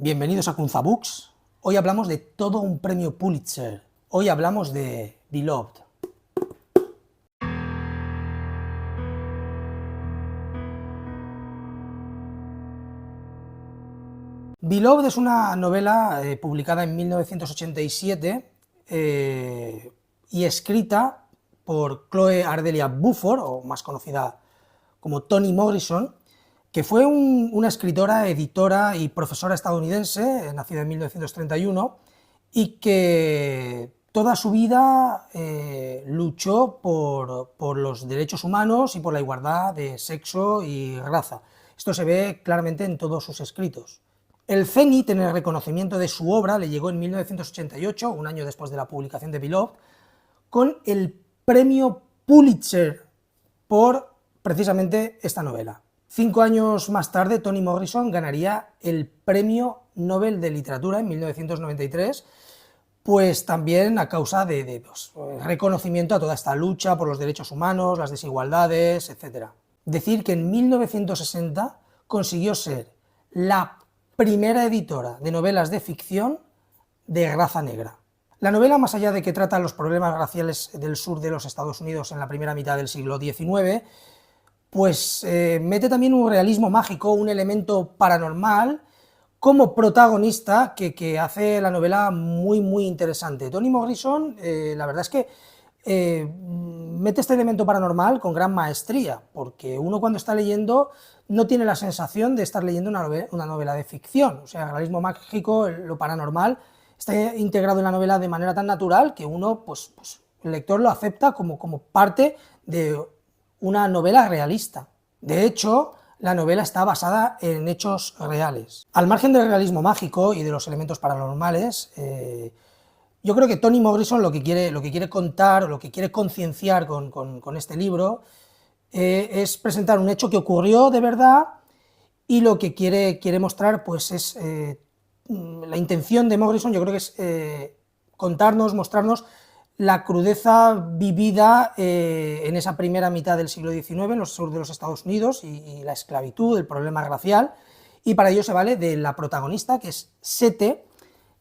Bienvenidos a Kunza Books. Hoy hablamos de todo un premio Pulitzer. Hoy hablamos de Beloved. Beloved es una novela publicada en 1987 y escrita por Chloe Ardelia Buford, o más conocida como Toni Morrison, que fue una escritora, editora y profesora estadounidense, nacida en 1931, y que toda su vida luchó por los derechos humanos y por la igualdad de sexo y raza. Esto se ve claramente en todos sus escritos. El cenit en el reconocimiento de su obra le llegó en 1988, un año después de la publicación de Beloved, con el premio Pulitzer por precisamente esta novela. 5 años más tarde, Toni Morrison ganaría el Premio Nobel de Literatura en 1993, pues también a causa de reconocimiento a toda esta lucha por los derechos humanos, las desigualdades, etc. Decir que en 1960 consiguió ser la primera editora de novelas de ficción de raza negra. La novela, más allá de que trata los problemas raciales del sur de los Estados Unidos en la primera mitad del siglo XIX, pues mete también un realismo mágico, un elemento paranormal, como protagonista que hace la novela muy interesante. Toni Morrison, la verdad es que mete este elemento paranormal con gran maestría, porque uno cuando está leyendo no tiene la sensación de estar leyendo una novela de ficción. O sea, el realismo mágico, lo paranormal, está integrado en la novela de manera tan natural que uno, el lector lo acepta como parte de una novela realista. De hecho, la novela está basada en hechos reales. Al margen del realismo mágico y de los elementos paranormales, yo creo que Toni Morrison lo que quiere contar, o lo que quiere concienciar con este libro, es presentar un hecho que ocurrió de verdad, y lo que quiere mostrar pues es la intención de Morrison, yo creo que es contarnos, mostrarnos la crudeza vivida en esa primera mitad del siglo XIX en los sur de los Estados Unidos, y la esclavitud, el problema racial, y para ello se vale de la protagonista, que es Sete,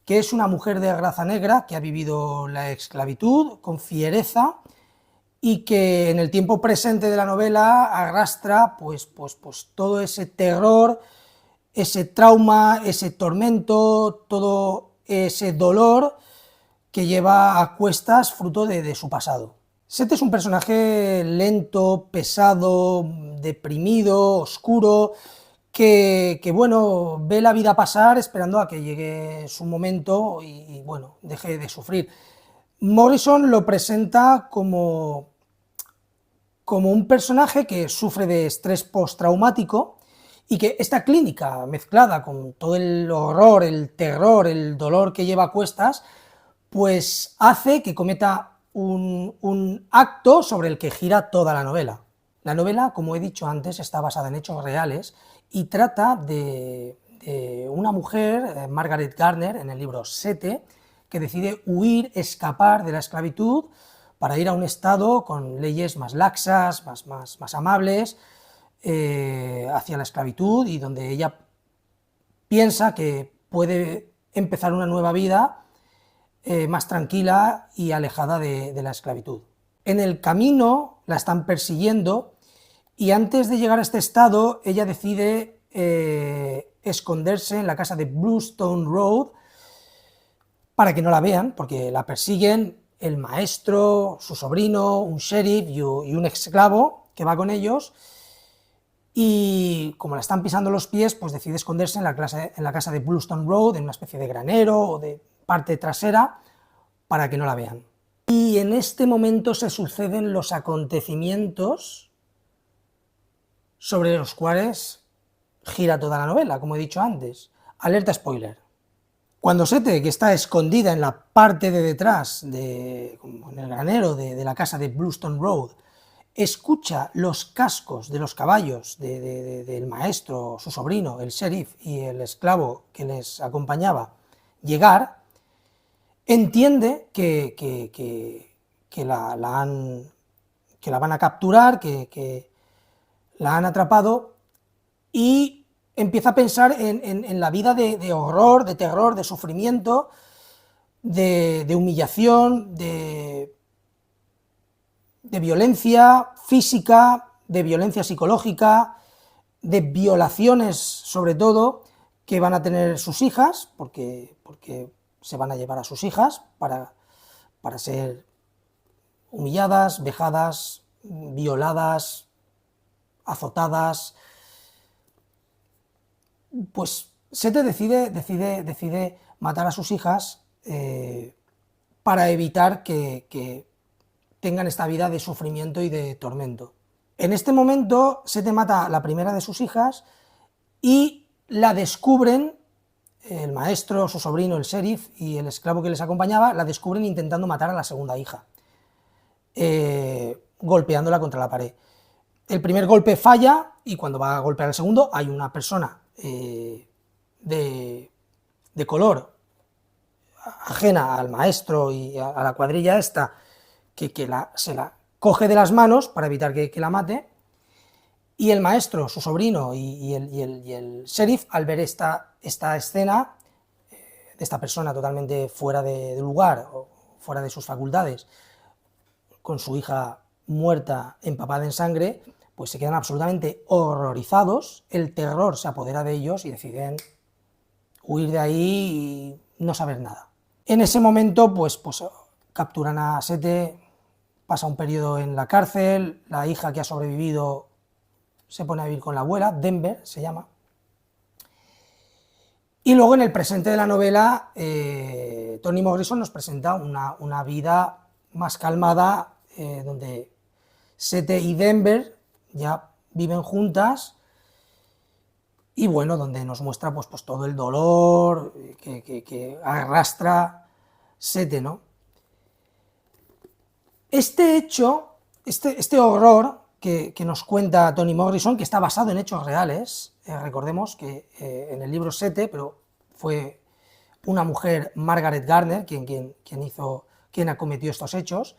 que es una mujer de raza negra que ha vivido la esclavitud con fiereza y que en el tiempo presente de la novela arrastra pues todo ese terror, ese trauma, ese tormento, todo ese dolor que lleva a cuestas fruto de su pasado. Sete es un personaje lento, pesado, deprimido, oscuro, que bueno, ve la vida pasar esperando a que llegue su momento y bueno, deje de sufrir. Morrison lo presenta como un personaje que sufre de estrés postraumático, y que esta clínica, mezclada con todo el horror, el terror, el dolor que lleva a cuestas, pues hace que cometa un acto sobre el que gira toda la novela. La novela, como he dicho antes, está basada en hechos reales y trata de una mujer, Margaret Garner, en el libro Sete, que decide huir, escapar de la esclavitud para ir a un estado con leyes más laxas, más amables hacia la esclavitud, y donde ella piensa que puede empezar una nueva vida más tranquila y alejada de la esclavitud. En el camino la están persiguiendo, y antes de llegar a este estado ella decide esconderse en la casa de Bluestone Road para que no la vean, porque la persiguen el maestro, su sobrino, un sheriff y un esclavo que va con ellos, y como la están pisando los pies, pues decide esconderse en la casa de Bluestone Road, en una especie de granero o de parte trasera, para que no la vean. Y en este momento se suceden los acontecimientos sobre los cuales gira toda la novela, como he dicho antes. Alerta spoiler. Cuando Sete, que está escondida en la parte de detrás, como en el granero de la casa de Bluestone Road, escucha los cascos de los caballos del maestro, su sobrino, el sheriff y el esclavo que les acompañaba llegar, entiende que la van a capturar, que la han atrapado, y empieza a pensar en la vida de horror, de terror, de sufrimiento, de humillación, de violencia física, de violencia psicológica, de violaciones sobre todo, que van a tener sus hijas, porque se van a llevar a sus hijas para ser humilladas, vejadas, violadas, azotadas. Pues Sete decide matar a sus hijas para evitar que tengan esta vida de sufrimiento y de tormento. En este momento, Sete mata a la primera de sus hijas y la descubren, el maestro, su sobrino, el sheriff y el esclavo que les acompañaba, la descubren intentando matar a la segunda hija, golpeándola contra la pared. El primer golpe falla y cuando va a golpear el segundo hay una persona de color ajena al maestro y a la cuadrilla esta, que se la coge de las manos para evitar que la mate, y el maestro, su sobrino y el sheriff, al ver esta escena de esta persona totalmente fuera de lugar, o fuera de sus facultades, con su hija muerta, empapada en sangre, pues se quedan absolutamente horrorizados, el terror se apodera de ellos y deciden huir de ahí y no saber nada. En ese momento, pues capturan a Sete, pasa un periodo en la cárcel, la hija que ha sobrevivido se pone a vivir con la abuela, Denver se llama, y luego en el presente de la novela Toni Morrison nos presenta una vida más calmada, donde Sete y Denver ya viven juntas, y bueno, donde nos muestra pues todo el dolor que arrastra Sete, ¿no? Este hecho, este horror que nos cuenta Toni Morrison, que está basado en hechos reales, recordemos que en el libro Sete, pero fue una mujer, Margaret Garner, quien acometió estos hechos,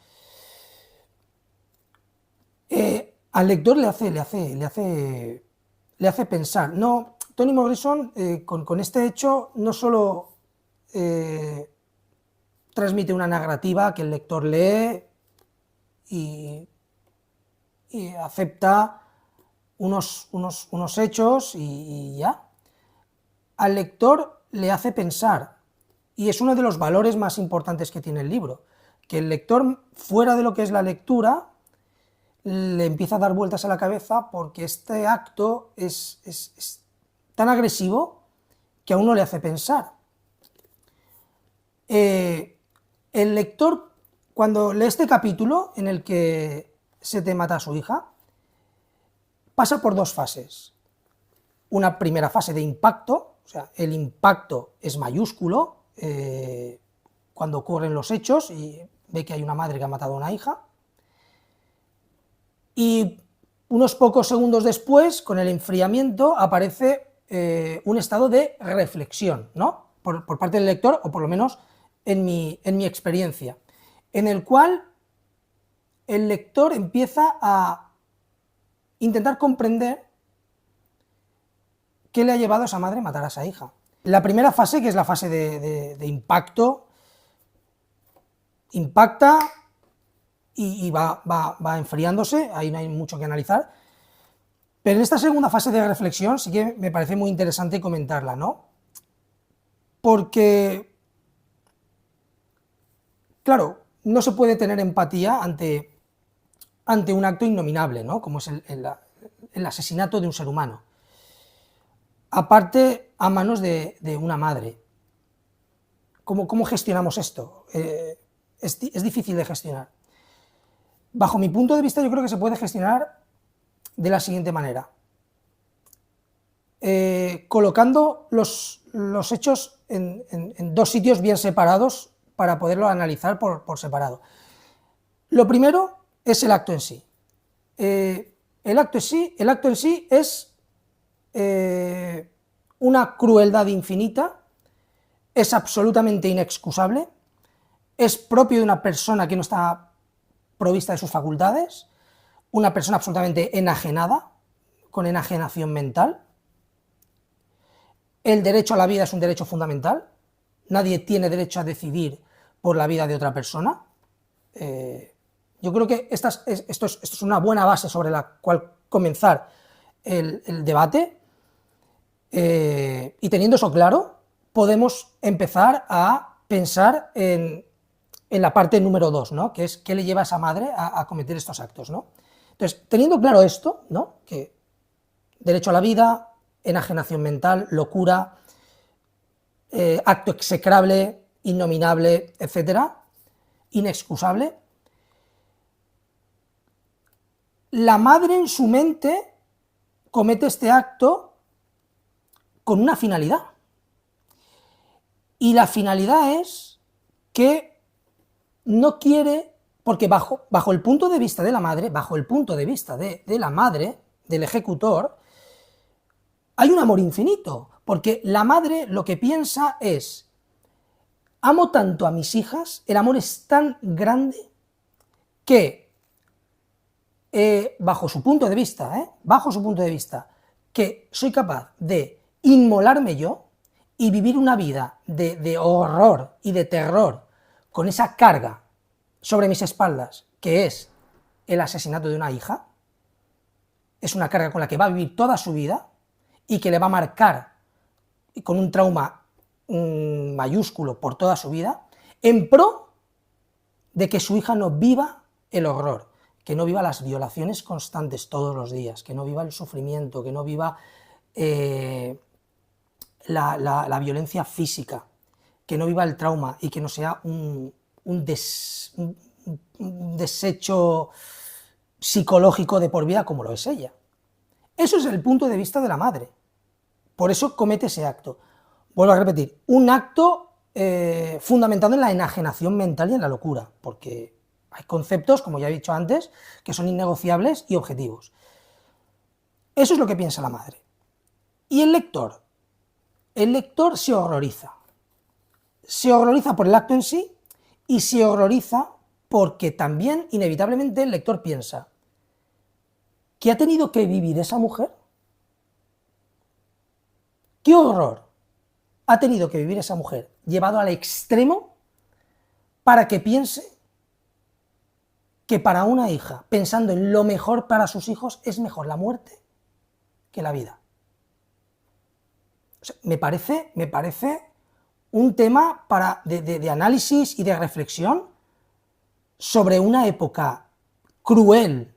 al lector le hace pensar. No, Toni Morrison con este hecho no solo transmite una narrativa que el lector lee y acepta unos hechos y ya. Al lector le hace pensar, y es uno de los valores más importantes que tiene el libro, que el lector, fuera de lo que es la lectura, le empieza a dar vueltas a la cabeza porque este acto es tan agresivo que a uno le hace pensar. El lector, cuando lee este capítulo en el que Sete mata a su hija, pasa por dos fases. Una primera fase de impacto, o sea, el impacto es mayúsculo cuando ocurren los hechos y ve que hay una madre que ha matado a una hija, y unos pocos segundos después, con el enfriamiento, aparece un estado de reflexión, ¿no? Por parte del lector, o por lo menos en mi experiencia, en el cual el lector empieza a intentar comprender qué le ha llevado a esa madre a matar a esa hija. La primera fase, que es la fase de impacto, impacta y va enfriándose, ahí no hay mucho que analizar, pero en esta segunda fase de reflexión sí que me parece muy interesante comentarla, ¿no? Porque, claro, no se puede tener empatía ante un acto innominable, ¿no? Como es el asesinato de un ser humano, aparte a manos de una madre. ¿Cómo gestionamos esto? Es difícil de gestionar. Bajo mi punto de vista, yo creo que se puede gestionar de la siguiente manera, colocando los hechos en dos sitios bien separados para poderlo analizar por separado. Lo primero es el acto en sí. El acto en sí es una crueldad infinita, es absolutamente inexcusable, es propio de una persona que no está provista de sus facultades, una persona absolutamente enajenada, con enajenación mental, el derecho a la vida es un derecho fundamental, nadie tiene derecho a decidir por la vida de otra persona. Yo creo que esto es una buena base sobre la cual comenzar el debate, y teniendo eso claro, podemos empezar a pensar en la parte número 2, ¿no? Que es qué le lleva a esa madre a cometer estos actos, ¿no? Entonces, teniendo claro esto, ¿no? Que derecho a la vida, enajenación mental, locura, acto execrable, innominable, etcétera, inexcusable, la madre en su mente comete este acto con una finalidad. Y la finalidad es que no quiere, porque bajo el punto de vista de la madre, bajo el punto de vista de la madre, del ejecutor, hay un amor infinito, porque la madre lo que piensa es: amo tanto a mis hijas, el amor es tan grande que, bajo su punto de vista, que soy capaz de inmolarme yo y vivir una vida de horror y de terror con esa carga sobre mis espaldas, que es el asesinato de una hija. Es una carga con la que va a vivir toda su vida y que le va a marcar con un trauma mayúsculo por toda su vida, en pro de que su hija no viva el horror, que no viva las violaciones constantes todos los días, que no viva el sufrimiento, que no viva la violencia física, que no viva el trauma y que no sea un desecho psicológico de por vida como lo es ella. Eso es el punto de vista de la madre. Por eso comete ese acto. Vuelvo a repetir, un acto fundamentado en la enajenación mental y en la locura, porque hay conceptos, como ya he dicho antes, que son innegociables y objetivos. Eso es lo que piensa la madre. ¿Y el lector? El lector se horroriza. Se horroriza por el acto en sí y se horroriza porque también, inevitablemente, el lector piensa: ¿qué ha tenido que vivir esa mujer? ¿Qué horror ha tenido que vivir esa mujer, llevado al extremo, para que piense que para una hija, pensando en lo mejor para sus hijos, es mejor la muerte que la vida? O sea, me parece un tema de análisis y de reflexión sobre una época cruel,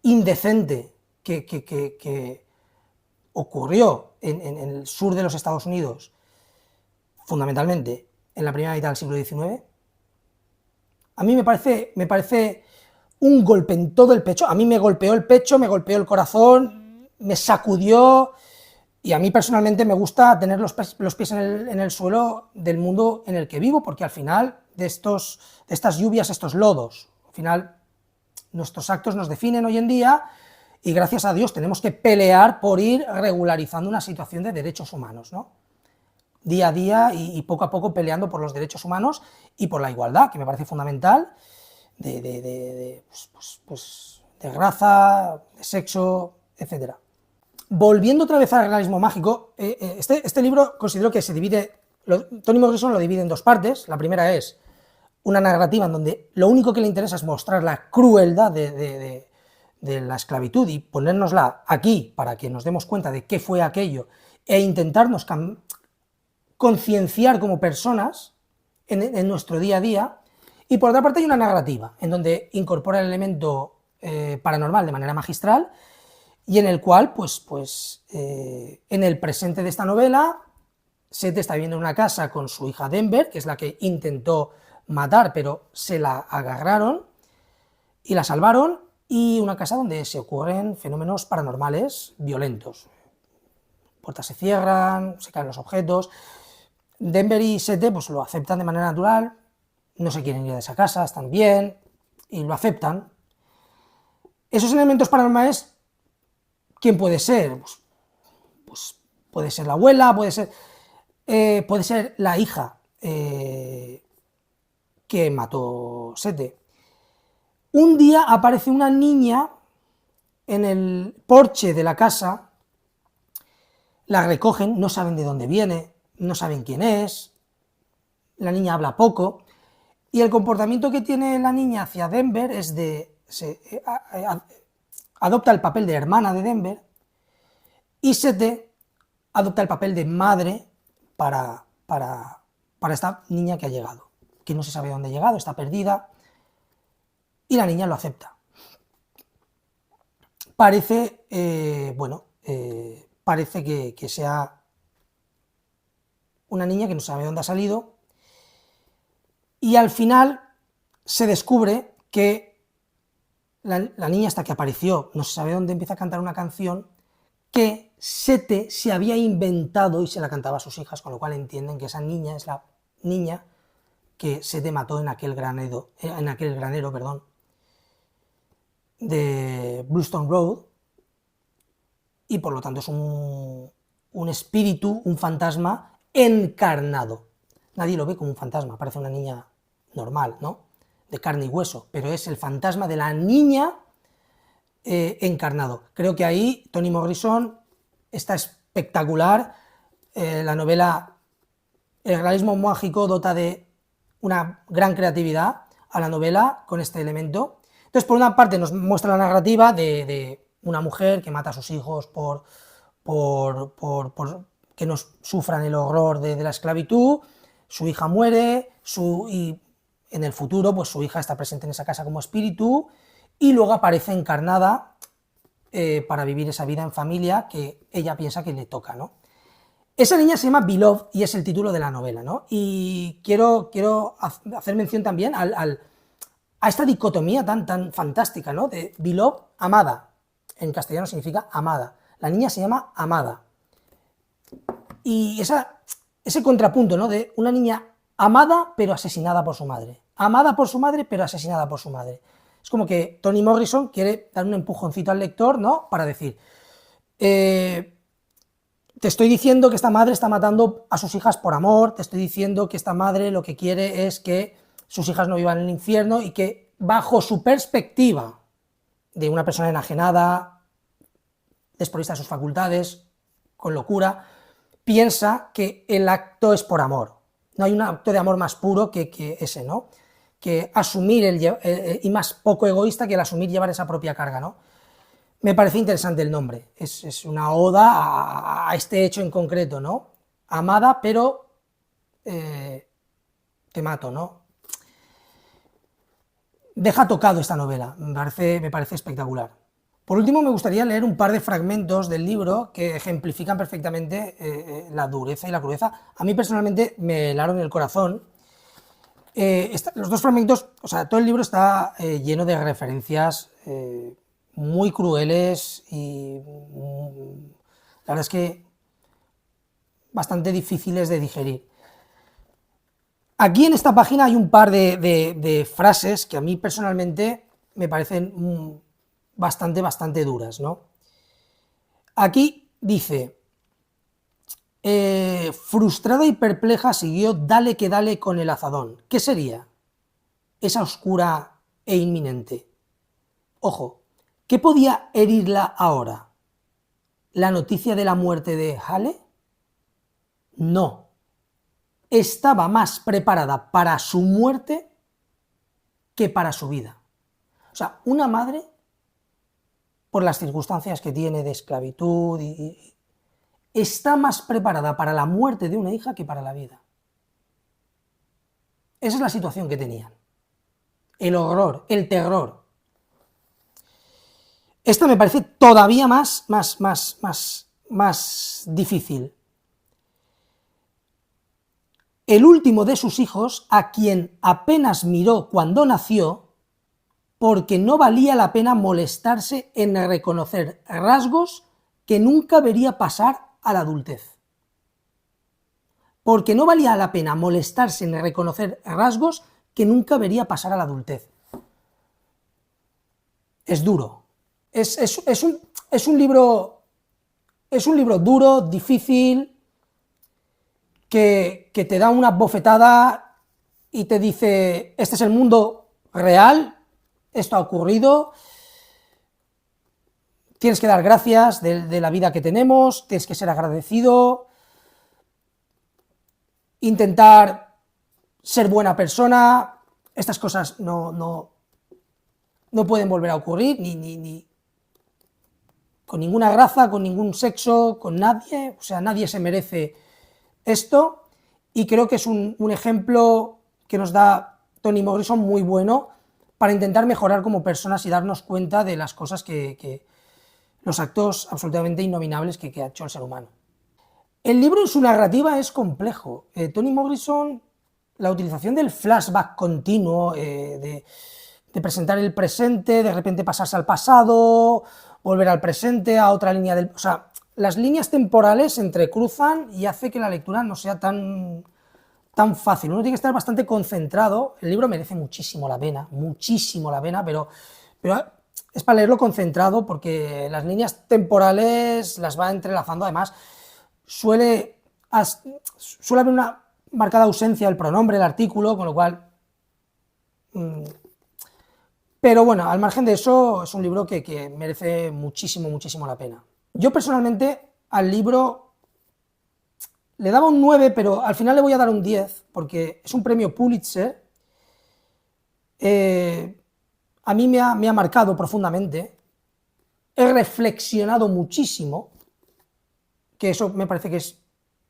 indecente, que ocurrió en el sur de los Estados Unidos, fundamentalmente en la primera mitad del siglo XIX. A mí me parece un golpe en todo el pecho. A mí me golpeó el pecho, me golpeó el corazón, me sacudió, y a mí personalmente me gusta tener los pies en el suelo del mundo en el que vivo, porque al final de estas lluvias, estos lodos, al final nuestros actos nos definen hoy en día, y gracias a Dios tenemos que pelear por ir regularizando una situación de derechos humanos, ¿no? Día a día y poco a poco peleando por los derechos humanos y por la igualdad, que me parece fundamental, de raza, de sexo, etc. Volviendo otra vez al realismo mágico, este libro considero que se divide, Toni Morrison lo divide en dos partes. La primera es una narrativa en donde lo único que le interesa es mostrar la crueldad de la esclavitud y ponérnosla aquí para que nos demos cuenta de qué fue aquello e intentarnos concienciar como personas en nuestro día a día. Y por otra parte hay una narrativa en donde incorpora el elemento paranormal de manera magistral, y en el cual, en el presente de esta novela, Seth está viviendo en una casa con su hija Denver, que es la que intentó matar, pero se la agarraron y la salvaron, y una casa donde se ocurren fenómenos paranormales violentos. Puertas se cierran, se caen los objetos. Denver y Seth pues lo aceptan de manera natural, no se quieren ir de esa casa, están bien, y lo aceptan. Esos elementos paranormales, ¿quién puede ser? Pues puede ser la abuela, puede ser la hija que mató Seth. Un día aparece una niña en el porche de la casa la recogen, no saben de dónde viene, no saben quién es, la niña habla poco, y el comportamiento que tiene la niña hacia Denver es adopta el papel de hermana de Denver, y Sete adopta el papel de madre para esta niña que ha llegado, que no se sabe dónde ha llegado, está perdida, y la niña lo acepta. Parece, parece que sea una niña que no sabe dónde ha salido, y al final se descubre que la niña hasta que apareció, no se sabe dónde, empieza a cantar una canción que Sete se había inventado y se la cantaba a sus hijas, con lo cual entienden que esa niña es la niña que Sete mató en aquel granero, de Bluestone Road, y por lo tanto es un espíritu, un fantasma encarnado. Nadie lo ve como un fantasma, parece una niña normal, ¿no?, de carne y hueso, pero es el fantasma de la niña encarnado. Creo que ahí Toni Morrison está espectacular. La novela, el realismo mágico dota de una gran creatividad a la novela con este elemento. Entonces, por una parte nos muestra la narrativa de una mujer que mata a sus hijos por que no sufran el horror de la esclavitud, su hija muere, y en el futuro pues su hija está presente en esa casa como espíritu, y luego aparece encarnada para vivir esa vida en familia que ella piensa que le toca, ¿no? Esa niña se llama Beloved y es el título de la novela, ¿no? Y quiero hacer mención también a esta dicotomía tan fantástica, ¿no?, de Beloved, amada. En castellano significa amada. La niña se llama Amada. Y ese contrapunto, ¿no?, de una niña amada pero asesinada por su madre. Amada por su madre pero asesinada por su madre. Es como que Toni Morrison quiere dar un empujoncito al lector, ¿no?, para decir, te estoy diciendo que esta madre está matando a sus hijas por amor, te estoy diciendo que esta madre lo que quiere es que sus hijas no vivan en el infierno, y que bajo su perspectiva de una persona enajenada, desprovista de sus facultades, con locura, piensa que el acto es por amor. No hay un acto de amor más puro que ese, ¿no?, que asumir y más poco egoísta que el asumir llevar esa propia carga, ¿no? Me parece interesante el nombre, es una oda a este hecho en concreto, ¿no? Amada, pero te mato, ¿no? Deja tocado esta novela, me parece espectacular. Por último, me gustaría leer un par de fragmentos del libro que ejemplifican perfectamente la dureza y la crudeza. A mí personalmente me helaron el corazón. Los dos fragmentos, o sea, todo el libro está lleno de referencias muy crueles y la verdad es que bastante difíciles de digerir. Aquí en esta página hay un par de frases que a mí personalmente me parecen bastante duras, ¿no? Aquí dice, frustrada y perpleja siguió dale que dale con el azadón. ¿Qué sería esa oscura e inminente? Ojo, ¿qué podía herirla ahora? ¿La noticia de la muerte de Hale? No. Estaba más preparada para su muerte que para su vida. O sea, una madre, por las circunstancias que tiene de esclavitud, está más preparada para la muerte de una hija que para la vida. Esa es la situación que tenían. El horror, el terror. Esta me parece todavía más difícil. El último de sus hijos, a quien apenas miró cuando nació, porque no valía la pena molestarse en reconocer rasgos que nunca vería pasar a la adultez. Porque no valía la pena molestarse en reconocer rasgos que nunca vería pasar a la adultez. Es duro. Es un libro duro, difícil, que te da una bofetada y te dice, este es el mundo real, esto ha ocurrido, tienes que dar gracias de la vida que tenemos, tienes que ser agradecido, intentar ser buena persona. Estas cosas no pueden volver a ocurrir, ni con ninguna raza, con ningún sexo, con nadie, o sea, nadie se merece esto, y creo que es un ejemplo que nos da Toni Morrison muy bueno para intentar mejorar como personas y darnos cuenta de las cosas los actos absolutamente innominables que ha hecho el ser humano. El libro en su narrativa es complejo. Toni Morrison, la utilización del flashback continuo, de presentar el presente, de repente pasarse al pasado, volver al presente, a otra línea del... O sea, las líneas temporales se entrecruzan y hace que la lectura no sea tan fácil. Uno tiene que estar bastante concentrado. El libro merece muchísimo la pena, pero es para leerlo concentrado, porque las líneas temporales las va entrelazando. Además, suele haber una marcada ausencia del pronombre, el artículo, con lo cual... Pero bueno, al margen de eso, es un libro que merece muchísimo la pena. Yo personalmente al libro le daba un 9, pero al final le voy a dar un 10, porque es un premio Pulitzer. A mí me ha marcado profundamente, he reflexionado muchísimo, que eso me parece que es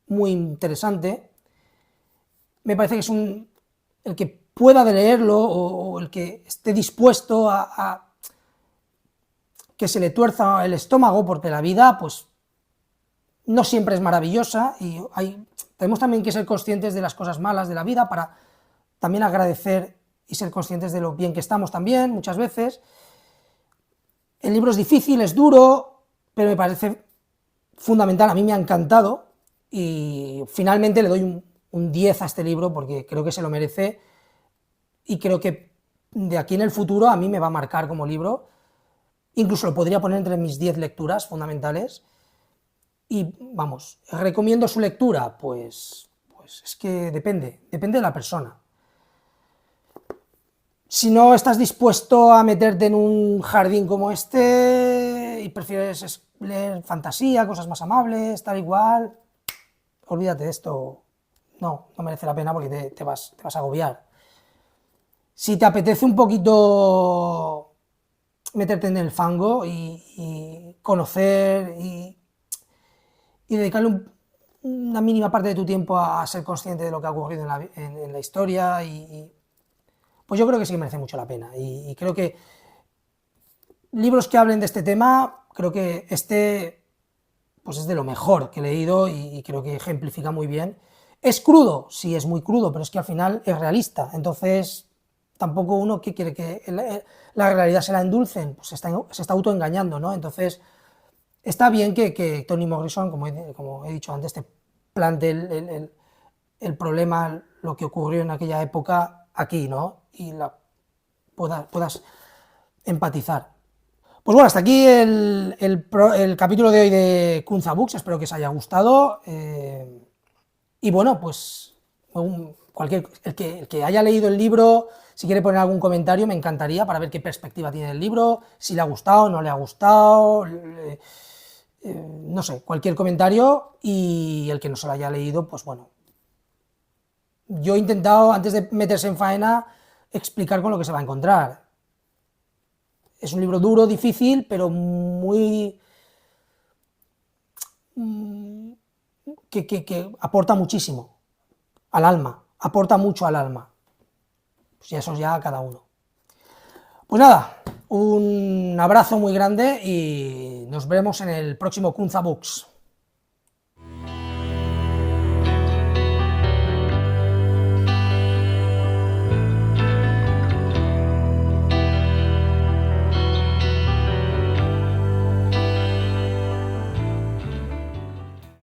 muy interesante. Me parece que es el que pueda de leerlo, o el que esté dispuesto a que se le tuerza el estómago, porque la vida pues no siempre es maravillosa, y tenemos también que ser conscientes de las cosas malas de la vida para también agradecer y ser conscientes de lo bien que estamos también, muchas veces. El libro es difícil, es duro, pero me parece fundamental, a mí me ha encantado, y finalmente le doy un 10 a este libro, porque creo que se lo merece, y creo que de aquí en el futuro a mí me va a marcar como libro. Incluso lo podría poner entre mis 10 lecturas fundamentales. Y vamos, ¿recomiendo su lectura? Pues es que depende de la persona. Si no estás dispuesto a meterte en un jardín como este y prefieres leer fantasía, cosas más amables, tal igual, olvídate de esto. No merece la pena, porque te vas a agobiar. Si te apetece un poquito meterte en el fango y conocer y dedicarle una mínima parte de tu tiempo a ser consciente de lo que ha ocurrido en la historia, pues yo creo que sí que merece mucho la pena. Y creo que libros que hablen de este tema, creo que pues es de lo mejor que he leído, y creo que ejemplifica muy bien. ¿Es crudo? Sí, es muy crudo, pero es que al final es realista. Entonces, tampoco uno que quiere que la realidad se la endulcen, pues se está autoengañando, ¿no? Entonces, está bien que Toni Morrison, como he dicho antes, te plantee el problema, lo que ocurrió en aquella época aquí, ¿no? Y puedas empatizar. Pues bueno, hasta aquí el capítulo de hoy de Kunza Books, espero que os haya gustado. Y bueno, pues el que haya leído el libro, si quiere poner algún comentario, me encantaría, para ver qué perspectiva tiene el libro, si le ha gustado, no le ha gustado, no sé, cualquier comentario. Y el que no se lo haya leído, pues bueno, yo he intentado, antes de meterse en faena, explicar con lo que se va a encontrar. Es un libro duro, difícil, pero muy... que aporta muchísimo al alma, aporta mucho al alma. Pues eso ya a cada uno. Pues nada, un abrazo muy grande y nos vemos en el próximo Kunza Books.